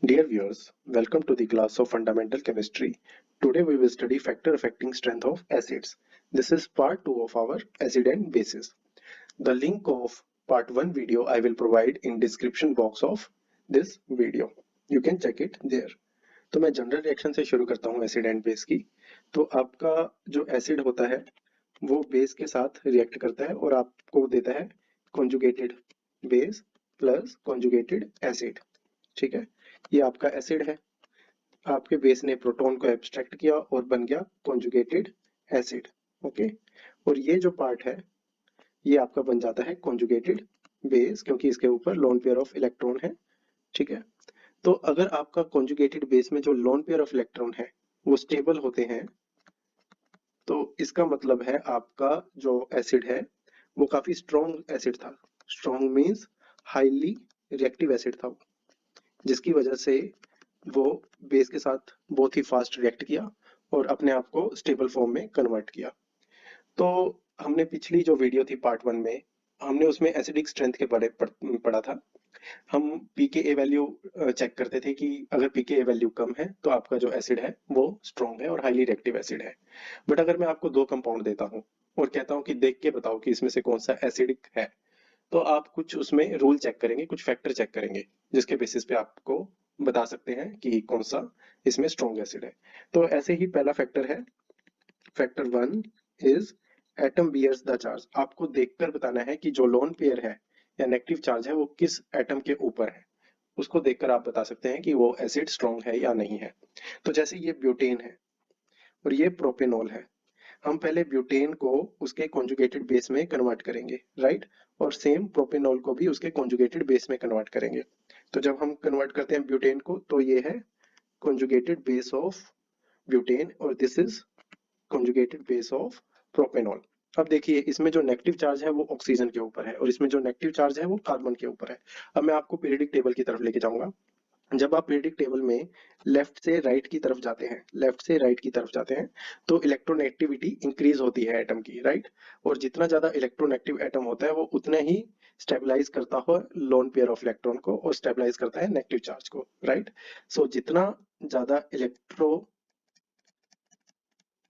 Dear viewers, welcome to the class of Fundamental Chemistry. Today we will study factor affecting strength of acids. This is part 2 of our acid and bases. The link of part 1 video I will provide in description box of this video. You can check it there. तो मैं general reaction से शुरू करता हूँ acid and base की। तो आपका जो एसिड होता है वो बेस के साथ रिएक्ट करता है और आपको देता है conjugated base plus conjugated acid. ठीक है, ये आपका एसिड है, आपके बेस ने प्रोटॉन को एब्स्ट्रैक्ट किया और बन गया कॉन्जुगेटेड एसिड। ओके, और ये जो पार्ट है ये आपका बन जाता है कॉन्जुगेटेड बेस क्योंकि इसके ऊपर लोन पेयर ऑफ इलेक्ट्रॉन है। ठीक है, तो अगर आपका कॉन्जुगेटेड बेस में जो लोन पेयर ऑफ इलेक्ट्रॉन है वो स्टेबल होते हैं तो इसका मतलब है आपका जो एसिड है वो काफी स्ट्रॉन्ग एसिड था। Strong means highly reactive acid था, जिसकी वजह से वो बेस के साथ बहुत ही फास्ट रिएक्ट किया और अपने आप को स्टेबल फॉर्म में कन्वर्ट किया। तो हमने पिछली जो वीडियो थी पार्ट 1 में हमने उसमें एसिडिक स्ट्रेंथ के बारे पढ़ा था। हम पीकेए वैल्यू चेक करते थे कि अगर पीकेए वैल्यू कम है तो आपका जो एसिड है वो स्ट्रॉन्ग है और हाईली रिएक्टिव एसिड है। बट अगर मैं आपको दो कंपाउंड देता हूँ और कहता हूँ कि देख के बताओ कि इसमें से कौन सा एसिडिक है, तो आप कुछ उसमें रूल चेक करेंगे, कुछ फैक्टर चेक करेंगे जिसके बेसिस पे आपको बता सकते हैं कि कौन सा इसमें स्ट्रॉन्ग एसिड है। तो ऐसे ही पहला फैक्टर है, factor 1 is atom bears the charge. आपको देखकर बताना है कि जो लोन पेयर है या नेगेटिव चार्ज है वो किस एटम के ऊपर है। उसको देखकर आप बता सकते हैं कि वो एसिड स्ट्रॉन्ग है या नहीं है। तो जैसे ये ब्यूटेन है और ये प्रोपेनॉल है, हम पहले ब्यूटेन को उसके कॉन्जुगेटेड बेस में कन्वर्ट करेंगे, राइट, और सेम प्रोपेनॉल को भी उसके कॉन्जुगेटेड बेस में कन्वर्ट करेंगे। तो जब हम कन्वर्ट करते हैं ब्यूटेन को तो ये है कॉन्जुगेटेड बेस ऑफ ब्यूटेन और this is conjugated base of propanol. अब देखिए इसमें जो नेगेटिव चार्ज है वो ऑक्सीजन के ऊपर है और इसमें जो नेगेटिव चार्ज है वो कार्बन के ऊपर है। अब मैं आपको पीरियडिक टेबल की तरफ लेके जाऊंगा। जब आप पीरियडिक टेबल में लेफ्ट से राइट की तरफ जाते हैं, लेफ्ट से राइट की तरफ जाते हैं तो इलेक्ट्रोनेगेटिविटी इंक्रीज होती है एटम की, राइट, और जितना ज्यादा इलेक्ट्रोनेगेटिव एटम होता है वो उतने ही स्टेबलाइज करता हो लोन पेयर ऑफ इलेक्ट्रॉन को और स्टेबलाइज करता है नेगेटिव चार्ज को, राइट। सो जितना ज्यादा इलेक्ट्रो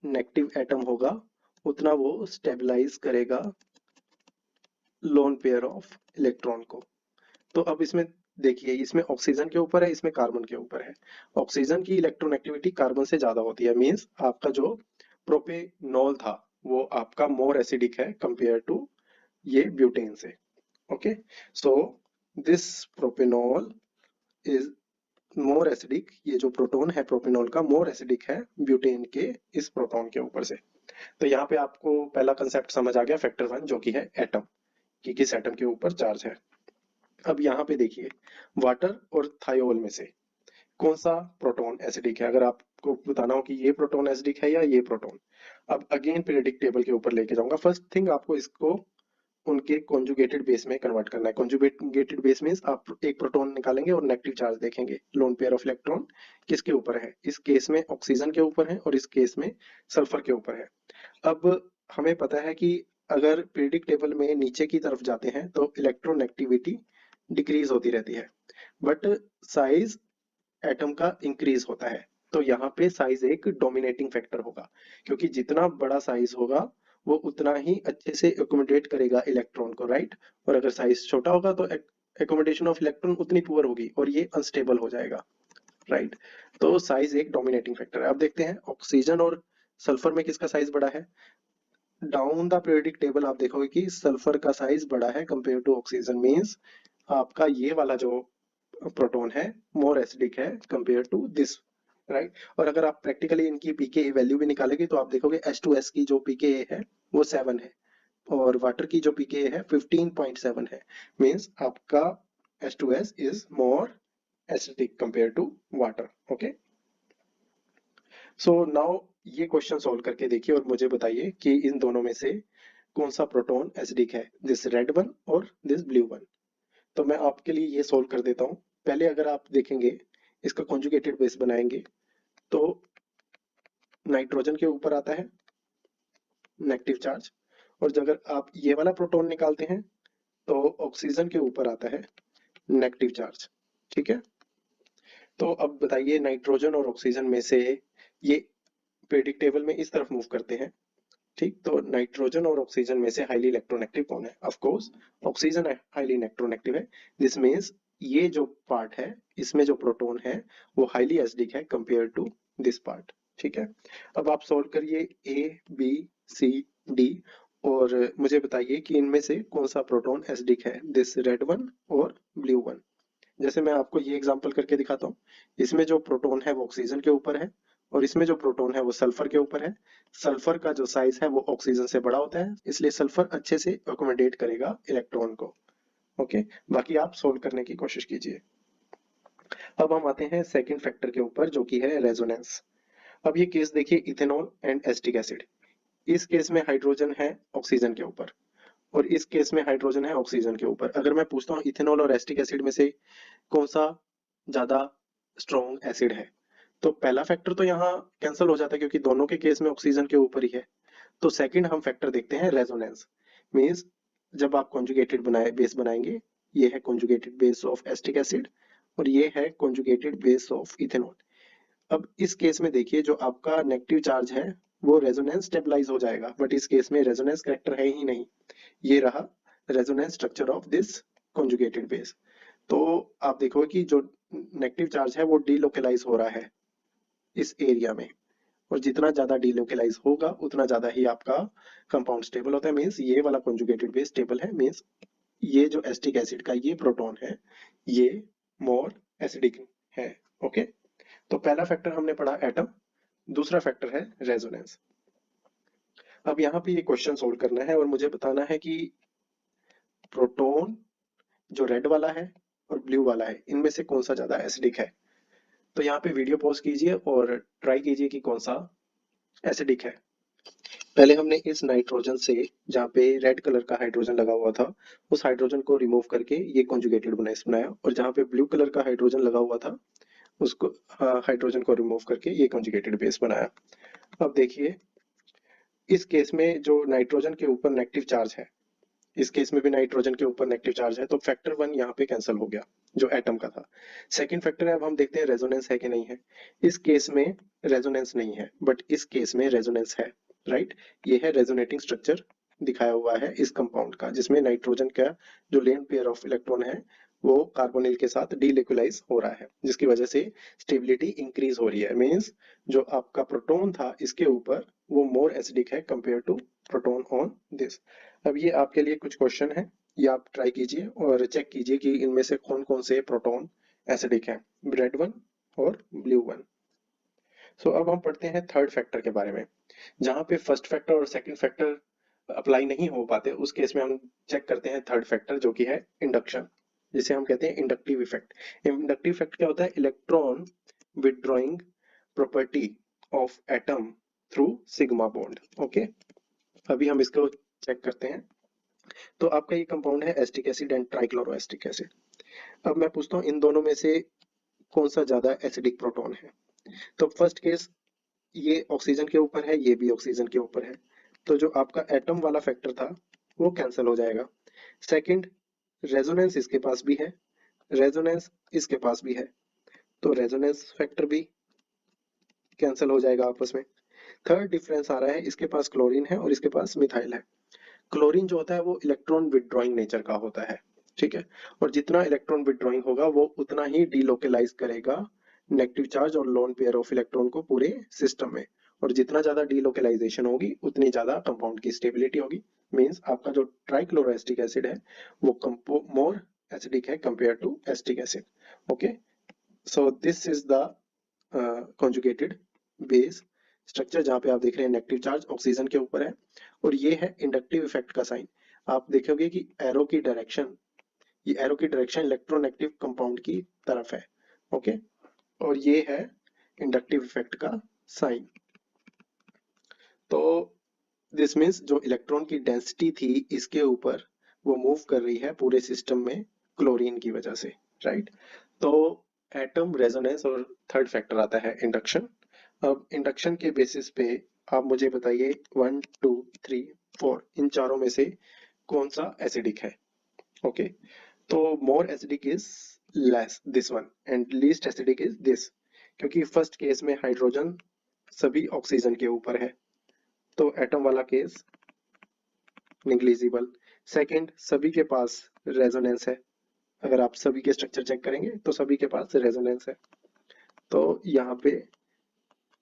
नेगेटिव एटम होगा उतना वो स्टेबलाइज करेगा लोन पेयर ऑफ इलेक्ट्रॉन को। तो अब इसमें देखिए इसमें ऑक्सीजन के ऊपर है, इसमें कार्बन के ऊपर है। ऑक्सीजन की इलेक्ट्रोनेगेटिविटी कार्बन से ज्यादा होती है, मींस आपका जो प्रोपेनॉल था वो आपका मोर एसिडिक है कंपेयर टू ये ब्यूटेन से। Okay, so this propanol is more acidic. ये जो प्रोटॉन है प्रोपेनॉल का मोर एसिडिक है ब्यूटेन के इस प्रोटॉन के ऊपर से। तो यहाँ पे आपको पहला कंसेप्ट समझ आ गया फैक्टर 1 जो कि है एटम, कि किस एटम के ऊपर चार्ज है। अब यहाँ पे देखिए वाटर और थायोल में से कौन सा प्रोटॉन एसिडिक है, अगर आपको बताना हो कि ये प्रोटॉन एसिडिक है या ये प्रोटॉन। अब अगेन पीरियडिक टेबल के ऊपर लेके जाऊंगा। फर्स्ट थिंग आपको इसको उनके कॉन्जुगेटेड बेस में कन्वर्ट करना है। कॉन्जुगेटेड बेस मींस आप एक प्रोटॉन निकालेंगे और नेगेटिव चार्ज देखेंगे, लोन पेयर ऑफ इलेक्ट्रॉन किसके ऊपर है। इस केस में ऑक्सीजन के ऊपर है और इस केस में सल्फर के ऊपर है। अब हमें पता है कि अगर पीरियडिक टेबल में नीचे की तरफ जाते हैं तो इलेक्ट्रोनेगेटिविटी डिक्रीज होती रहती है, बट साइज एटम का इंक्रीज होता है। तो यहाँ पे साइज एक डोमिनेटिंग फैक्टर होगा, क्योंकि जितना बड़ा साइज होगा वो उतना ही अच्छे से एकोमोडेट करेगा इलेक्ट्रॉन को, राइट। और अगर साइज छोटा होगा तो एकोमोडेशन ऑफ इलेक्ट्रॉन उतनी पुअर होगी और ये अनस्टेबल हो जाएगा, राइट। तो साइज एक डोमिनेटिंग फैक्टर है। अब देखते हैं ऑक्सीजन और सल्फर में किसका साइज बड़ा है। डाउन द पीरियडिक टेबल आप देखोगे कि सल्फर का साइज बड़ा है कंपेयर टू ऑक्सीजन, मींस आपका ये वाला जो प्रोटॉन है मोर एसिडिक है कंपेयर टू दिस, राइट। और अगर आप प्रैक्टिकली इनकी पीके वैल्यू भी निकालेंगे तो आप देखोगे H2S की जो पीके है वो 7 है और वाटर की जो पीके है 15.7 है, मींस आपका H2S is more acidic compare to water. Okay, so now ये क्वेश्चन सॉल्व करके देखिए और मुझे बताइए कि इन दोनों में से कौन सा प्रोटॉन एसिडिक है, दिस रेड वन और दिस ब्लू वन। तो मैं आपके लिए ये सोल्व कर देता हूँ। पहले अगर आप देखेंगे इसका कॉन्जुगेटेड बेस बनाएंगे तो नाइट्रोजन के ऊपर आता है नेगेटिव चार्ज, और जब अगर आप ये वाला प्रोटॉन निकालते हैं तो ऑक्सीजन के ऊपर आता है नेगेटिव चार्ज। ठीक है, तो अब बताइए नाइट्रोजन और ऑक्सीजन में से ये पीरियोडिक टेबल में इस तरफ मूव करते हैं, ठीक। तो नाइट्रोजन और ऑक्सीजन में से हाईली इलेक्ट्रोनेगेटिव कौन है? Of course oxygen highly electronegative है। दिस मींस ये जो पार्ट है इसमें जो प्रोटॉन है वो हाईली एसिडिक है कंपेयर टू दिस पार्ट, ठीक है। अब आप सॉल्व करिए ए बी सी डी और मुझे बताइए कि इनमें से कौन सा प्रोटॉन एसिडिक है, दिस रेड वन और ब्लू वन। जैसे मैं आपको ये एग्जांपल करके दिखाता हूँ, इसमें जो प्रोटॉन है वो ऑक्सीजन के ऊपर है और इसमें जो प्रोटॉन है वो सल्फर के ऊपर है। सल्फर का जो साइज है वो ऑक्सीजन से बड़ा होता है, इसलिए सल्फर अच्छे से अकोमोडेट करेगा इलेक्ट्रॉन को। ओके, बाकी आप सोल्व करने की कोशिश कीजिए। अब हम आते हैं सेकंड फैक्टर के ऊपर जो कि है रेजोनेंस। अब ये केस देखिए, इथेनॉल एंड एसिटिक एसिड। इस केस में हाइड्रोजन है ऑक्सीजन के ऊपर और इस केस में हाइड्रोजन है ऑक्सीजन के ऊपर। अगर मैं पूछता हूँ इथेनॉल और एसिटिक एसिड में से कौन सा ज्यादा स्ट्रॉन्ग एसिड है, तो पहला फैक्टर तो यहाँ कैंसिल हो जाता है क्योंकि दोनों के केस में ऑक्सीजन के ऊपर ही है। तो सेकंड हम फैक्टर देखते हैं रेजोनेंस। मींस जब आप कॉन्जुगेटेड बेस बनाएंगे, ये है conjugated base of acetic acid और ये है कॉन्जुगेटेड बेस ऑफ इथेनॉल। अब इस केस में देखिए जो आपका नेगेटिव चार्ज है वो रेजोनेंस स्टेबलाइज हो जाएगा, बट इस केस में रेजोनेंस कैरेक्टर है ही नहीं। ये रहा resonance structure of this conjugated base. तो आप देखोगे कि जो नेगेटिव चार्ज है वो डीलोकलाइज हो रहा है इस एरिया में, और जितना ज्यादा डीलोकलाइज होगा उतना ज्यादा ही आपका कंपाउंड स्टेबल होता है। मींस ये वाला कॉन्जुगेटेड बेस स्टेबल है, मींस ये जो एसिटिक एसिड का ये प्रोटॉन है ये मोर एसिडिक है। ओके, तो पहला फैक्टर हमने पढ़ा एटम, दूसरा फैक्टर है रेजोनेंस। अब यहाँ पे ये क्वेश्चन सोल्व करना है और मुझे बताना है कि प्रोटॉन जो रेड वाला है और ब्लू वाला है इनमें से कौन सा ज्यादा एसिडिक है। तो यहाँ पे वीडियो पॉज कीजिए और ट्राई कीजिए कि कौन सा एसिडिक है। पहले हमने इस नाइट्रोजन से, जहाँ पे रेड कलर का हाइड्रोजन लगा हुआ था, उस हाइड्रोजन को रिमूव करके ये कॉन्जुगेटेड बनाया और जहाँ पे ब्लू कलर का हाइड्रोजन लगा हुआ था उसको हाइड्रोजन को रिमूव करके ये कॉन्जुगेटेड बेस बनाया। अब देखिए इस केस में जो नाइट्रोजन के ऊपर नेगेटिव चार्ज है, इस केस में भी नाइट्रोजन के ऊपर नेगेटिव चार्ज है, तो फैक्टर वन यहाँ पे कैंसिल हो गया जो एटम का था। सेकंड फैक्टर है, अब हम देखते हैं रेजोनेंस है कि नहीं है। इस केस में रेजोनेंस नहीं है बट इस केस में रेजोनेंस है, राइट। ये है रेजोनेटिंग स्ट्रक्चर दिखाया हुआ है इस कंपाउंड का, जिसमें नाइट्रोजन का जो लेन पेयर ऑफ इलेक्ट्रॉन है वो कार्बोनिल के साथ डीलिक्वलाइज हो रहा है, जिसकी वजह से स्टेबिलिटी इंक्रीज हो रही है। मींस जो आपका प्रोटॉन था इसके ऊपर वो मोर एसिडिक है compare to proton on this. अब ये आपके लिए कुछ क्वेश्चन है, ये आप ट्राई कीजिए और चेक कीजिए कि इनमें से कौन कौन से प्रोटॉन एसिडिक हैं, रेड वन और ब्लू वन। सो अब हम पढ़ते हैं थर्ड फैक्टर के बारे में। जहां पे फर्स्ट फैक्टर और सेकंड फैक्टर अप्लाई नहीं हो पाते उस केस में हम चेक करते हैं थर्ड फैक्टर जो कि है इंडक्शन, जिसे हम कहते हैं इंडक्टिव इफेक्ट। इंडक्टिव इफेक्ट क्या होता है? Electron withdrawing property of atom through sigma bond. Okay, अभी हम इसको चेक करते हैं। तो आपका ये कंपाउंड है acetic acid and trichloroacetic acid. अब मैं पूछता हूँ इन दोनों में से कौन सा ज्यादा एसिडिक प्रोटॉन है। तो फर्स्ट केस ये ऑक्सीजन के ऊपर है, ये भी ऑक्सीजन के ऊपर है, तो जो आपका एटम वाला फैक्टर था वो कैंसिल हो जाएगा। सेकंड, रेजोनेंस इसके पास भी है, रेजोनेंस इसके पास भी है, तो रेजोनेंस फैक्टर भी कैंसिल हो जाएगा आपस में। थर्ड डिफरेंस आ रहा है, इसके पास क्लोरीन है और इसके पास मिथाइल है। क्लोरीन जो होता है वो इलेक्ट्रॉन विदड्रॉइंग नेचर का होता है, ठीक है, और जितना इलेक्ट्रॉन विदड्रॉइंग होगा वो उतना ही डीलोकलाइज करेगा नेगेटिव चार्ज और लोन पेयर ऑफ इलेक्ट्रॉन को पूरे सिस्टम में, और जितना ज्यादा डीलोकलाइजेशन होगी उतनी ज्यादा कंपाउंड की स्टेबिलिटी होगी। मींस आपका जो ट्राइक्लोरोएसिटिक एसिड है वो मोर एसिडिक है compare to acetic acid. Okay, so this is the conjugated base structure, जहां पे आप देख रहे हैं नेगेटिव चार्ज ऑक्सीजन के ऊपर है और ये है इंडक्टिव इफेक्ट का साइन। आप देखोगे कि एरो की डायरेक्शन, ये एरो की डायरेक्शन इलेक्ट्रोनेगेटिव कंपाउंड की तरफ है। ओके, और ये है इंडक्टिव इफेक्ट का साइन। तो दिस मीन्स जो इलेक्ट्रॉन की डेंसिटी थी इसके ऊपर वो मूव कर रही है पूरे सिस्टम में क्लोरीन की वजह से, राइट। तो एटम, रेजोनेंस और थर्ड फैक्टर आता है इंडक्शन। अब इंडक्शन के बेसिस पे आप मुझे बताइए 1 2 3 4 इन चारों में से कौन सा एसिडिक है। ओके, तो more acidic is less this one and least acidic is this, क्योंकि फर्स्ट केस में हाइड्रोजन सभी ऑक्सीजन के ऊपर है तो एटम वाला केस निग्लिजिबल। सेकंड, सभी के पास रेजोनेंस है, अगर आप सभी के स्ट्रक्चर चेक करेंगे तो सभी के पास रेजोनेंस है, तो यहाँ पे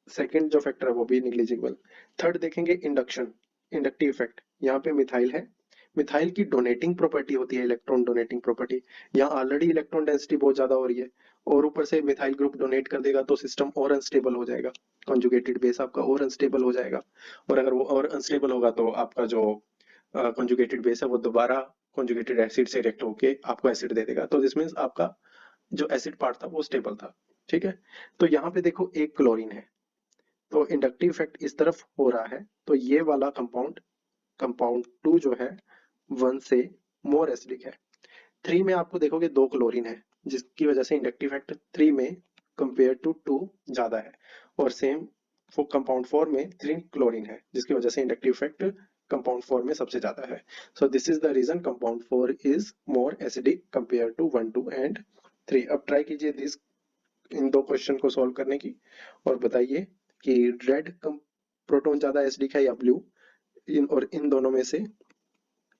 सेकंड जो फैक्टर है वो भी निग्लिजिबल। थर्ड देखेंगे इंडक्शन, इंडक्टिव इफेक्ट, यहाँ पे मिथाइल है, मिथाइल की डोनेटिंग प्रॉपर्टी होती है इलेक्ट्रॉन डोनेटिंग प्रॉपर्टी, यहाँ ऑलरेडी इलेक्ट्रॉन डेंसिटी बहुत ज्यादा हो रही है और ऊपर से मिथाइल ग्रुप डोनेट कर देगा तो सिस्टम और अनस्टेबल हो जाएगा, कॉन्जुगेटेड बेस आपका और अनस्टेबल हो जाएगा, और अगर वो और अनस्टेबल होगा तो आपका जो कॉन्जुगेटेड बेस है वो दोबारा कॉन्जुगेटेड एसिड से रिएक्ट होके आपको एसिड दे देगा, तो दिस मींस आपका जो एसिड पार्ट था वो स्टेबल था। ठीक है, तो यहाँ पे देखो एक क्लोरीन है तो इंडक्टिव इफेक्ट इस तरफ हो रहा है, तो ये वाला कंपाउंड, कंपाउंड 2 जो है 1 से मोर एसिडिक है। 3 में आपको देखोगे 2 क्लोरीन है जिसकी वजह से इंडक्टिव इफेक्ट 3 में कंपेयर टू 2 ज्यादा है, और सेम कंपाउंड 4 में 3 क्लोरीन है जिसकी वजह से इंडक्टिव इफेक्ट कंपाउंड 4 में सबसे ज्यादा है। So this is the reason compound 4 is more acidic compare to 1, 2 and 3। अब ट्राई कीजिए दिस, इन दो क्वेश्चन को सॉल्व करने की और बताइए कि रेड प्रोटॉन ज्यादा एसिडिक है या ब्लू, इन दोनों में से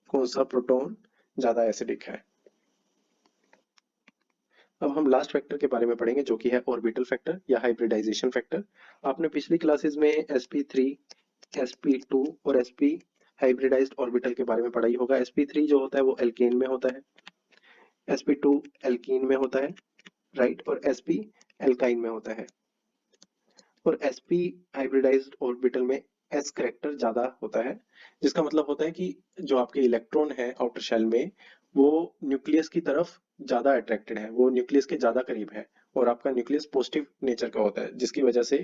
कौन सा प्रोटॉन ज्यादा एसिडिक है। अब हम लास्ट फैक्टर के बारे में पढ़ेंगे जो कि है ऑर्बिटल फैक्टर या हाइब्रिडाइजेशन फैक्टर। आपने पिछली क्लासेस में sp3, sp2 और sp हाइब्रिडाइज्ड ऑर्बिटल के बारे में पढ़ा ही होगा। sp3 जो होता है वो एल्केन में होता है, sp2 एल्कीन में होता है, राइट, और sp एल्काइन में होता है। और sp हाइब्रिडाइज्ड ऑर्बिटल में s करेक्टर ज्यादा होता है, जिसका मतलब होता है कि जो आपके इलेक्ट्रॉन है आउटर शेल में वो न्यूक्लियस की तरफ ज्यादा अट्रैक्टेड है, वो न्यूक्लियस के ज्यादा करीब है, और आपका न्यूक्लियस पॉजिटिव नेचर का होता है, जिसकी वजह से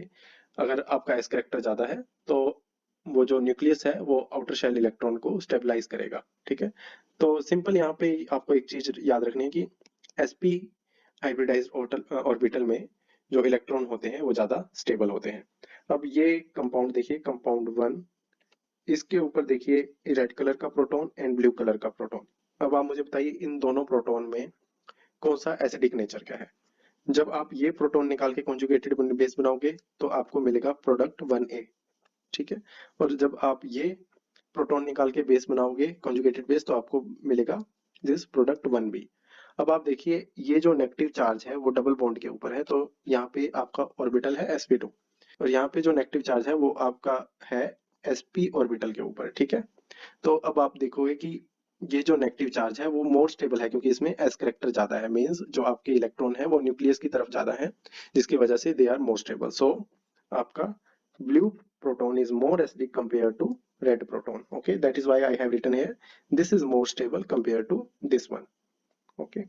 अगर आपका s करेक्टर ज्यादा है तो वो जो न्यूक्लियस है वो आउटर शेल इलेक्ट्रॉन को स्टेबलाइज करेगा। ठीक है, तो सिंपल यहाँ पे आपको एक चीज याद रखनी है कि sp हाइब्रिडाइज्ड ऑर्बिटल में जो इलेक्ट्रॉन होते हैं वो ज्यादा स्टेबल होते हैं। अब ये कंपाउंड देखिए, कंपाउंड 1, इसके ऊपर देखिए रेड कलर का प्रोटॉन एंड ब्लू कलर का प्रोटॉन। अब आप मुझे बताइए इन दोनों प्रोटॉन में कौन सा एसिडिक नेचर का है। जब आप ये प्रोटॉन निकाल के कॉन्जुगेटेड बेस बनाओगे तो आपको मिलेगा प्रोडक्ट 1a। ठीक है, और जब आप ये प्रोटॉन निकाल के बेस बनाओगे कॉन्जुगेटेड बेस तो आपको मिलेगा दिस प्रोडक्ट 1b। अब आप देखिए ये जो नेगेटिव चार्ज है वो डबल बॉन्ड के ऊपर है, तो यहाँ पे आपका ऑर्बिटल है sp2, और यहाँ पे जो नेगेटिव चार्ज है वो आपका है sp ऑर्बिटल के ऊपर। ठीक है, तो अब आप देखोगे कि ये जो नेगेटिव चार्ज है वो मोर स्टेबल है क्योंकि इसमें s करेक्टर ज्यादा है, मींस जो आपके इलेक्ट्रॉन है वो न्यूक्लियस की तरफ ज्यादा है, जिसकी वजह से दे आर मोर स्टेबल। सो आपका blue proton is more acidic compared to red proton. Okay, that is why I have written here this is more stable compared to this one. Okay,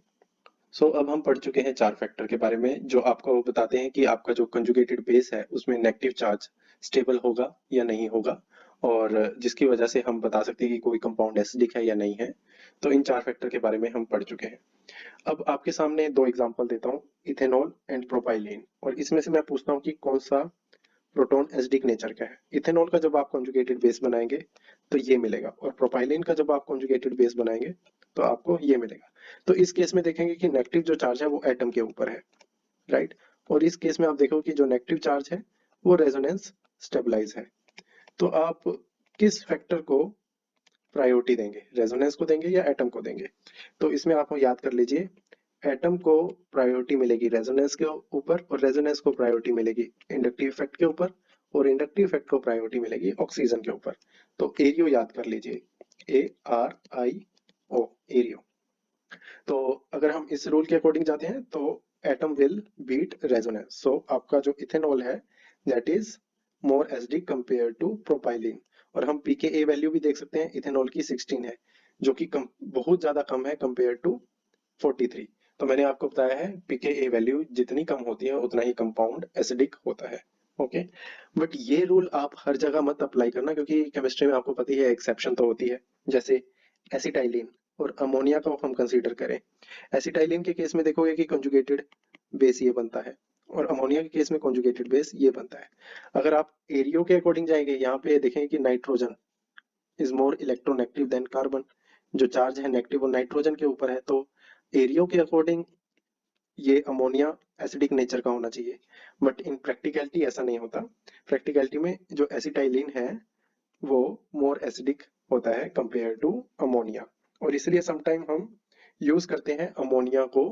सो अब हम पढ़ चुके हैं 4 फैक्टर के बारे में जो आपको बताते हैं कि आपका जो कंजुगेटेड बेस है उसमें नेगेटिव चार्ज स्टेबल होगा या नहीं होगा, और जिसकी वजह से हम बता सकते हैं कि कोई कंपाउंड एसिडिक है या नहीं है। तो इन 4 फैक्टर के बारे में हम पढ़ चुके हैं। अब आपके सामने 2 एग्जांपल देता हूँ, इथेनॉल एंड प्रोपाइलीन, और इसमें से मैं पूछता हूँ कि कौन सा प्रोटॉन एसिडिक नेचर का है। इथेनॉल का जब आप कॉन्जुगेटेड बेस बनाएंगे तो ये मिलेगा, और प्रोपाइलीन का जब आप कॉन्जुगेटेड बेस बनाएंगे तो आपको ये मिलेगा। तो इस केस में देखेंगे कि नेगेटिव जो चार्ज है वो एटम के ऊपर है, राइट, और इस केस में आप देखो कि जो नेगेटिव चार्ज है वो रेजोनेंस स्टेबलाइज है। तो आप किस फैक्टर को प्रायोरिटी देंगे, रेजोनेंस को देंगे या एटम को देंगे। तो इसमें आपको याद कर लीजिए एटम को प्रायोरिटी मिलेगी रेजोनेंस के ऊपर, और रेजोनेंस को प्रायोरिटी मिलेगी इंडक्टिव इफेक्ट के ऊपर, और इंडक्टिव इफेक्ट को प्रायोरिटी मिलेगी ऑक्सीजन के ऊपर। तो एरियो याद कर लीजिए, ARIO, एरियो। तो अगर हम इस रूल के अकॉर्डिंग जाते हैं तो atom will beat resonance, so आपका जो इथेनॉल है that is more acidic compare to propylene. और हम pKa वैल्यू भी देख सकते हैं, इथेनॉल की 16 है जो कि बहुत ज्यादा कम है कंपेयर टू 43। तो मैंने आपको बताया है pKa वैल्यू जितनी कम होती है उतना ही कंपाउंड एसिडिक होता है। ओके, बट ये रूल आप हर जगह मत अप्लाई करना क्योंकि केमिस्ट्री में आपको पता ही है एक्सेप्शन तो होती है। जैसे एसिटाइलिन और अमोनिया को हम कंसीडर करें, एसिटाइलिन के केस में देखोगे कि कंजुगेटेड बेस ये बनता है, और अमोनिया के केस में कंजुगेटेड बेस ये बनता है। अगर आप एरियो के अकॉर्डिंग जाएंगे यहाँ पे देखेंगे कि nitrogen is more electronegative than carbon, जो चार्ज है नेगेटिव वो नाइट्रोजन के ऊपर है, तो एरियो के अकॉर्डिंग ये अमोनिया एसिडिक नेचर का होना चाहिए, बट इन प्रैक्टिकलिटी ऐसा नहीं होता। प्रैक्टिकलिटी में जो एसिटाइलिन है वो मोर एसिडिक होता है कंपेयर टू अमोनिया, और इसलिए समटाइम हम यूज करते हैं अमोनिया को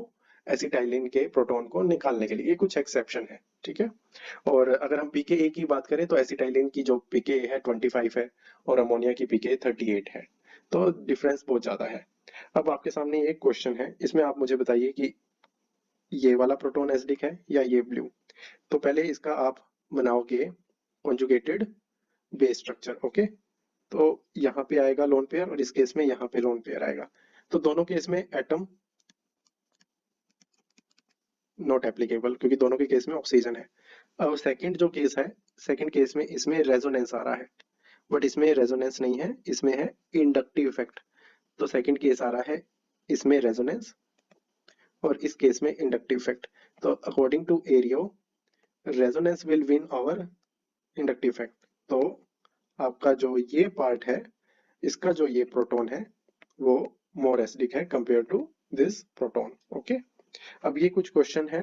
एसिटाइलिन के प्रोटॉन को निकालने के लिए। ये कुछ एक्सेप्शन है, ठीक है। और अगर हम पीके की बात करें तो एसिटाइलिन की जो पीके है 25 है और अमोनिया की पीके 38 है, तो डिफरेंस बहुत ज्यादा है। अब आपके सामने एक क्वेश्चन है, इसमें आप मुझे बताइए कि ये वाला प्रोटॉन एसिडिक है या ये ब्लू। तो पहले इसका आप बनाओगे कॉन्जुगेटेड बेस स्ट्रक्चर, ओके। तो यहाँ पे आएगा लोन पेयर और इस केस में यहाँ पे लोन पेयर आएगा। तो दोनों केस में एटम नॉट एप्लीकेबल, क्योंकि दोनों के केस में ऑक्सीजन है। अब सेकंड जो केस है, सेकंड केस में इसमें रेजोनेंस आ रहा है, बट इसमें रेजोनेंस नहीं है, इसमें है इंडक्टिव इफेक्ट। तो सेकंड केस आ रहा है इसमें रेजोनेंस और इस केस में इंडक्टिव इफेक्ट। तो अकॉर्डिंग टू एरियो resonance will win over inductive effect. तो आपका जो ये पार्ट है, इसका जो ये प्रोटॉन है वो मोर एसिडिक है compare to this proton, okay. अब ये कुछ क्वेश्चन है,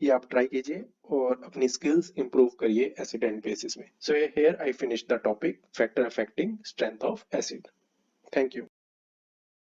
ये आप ट्राई कीजिए और अपनी स्किल्स इंप्रूव करिए एसिड एंड बेसिस में। So here I finish the topic factor affecting strength of acid. Thank you.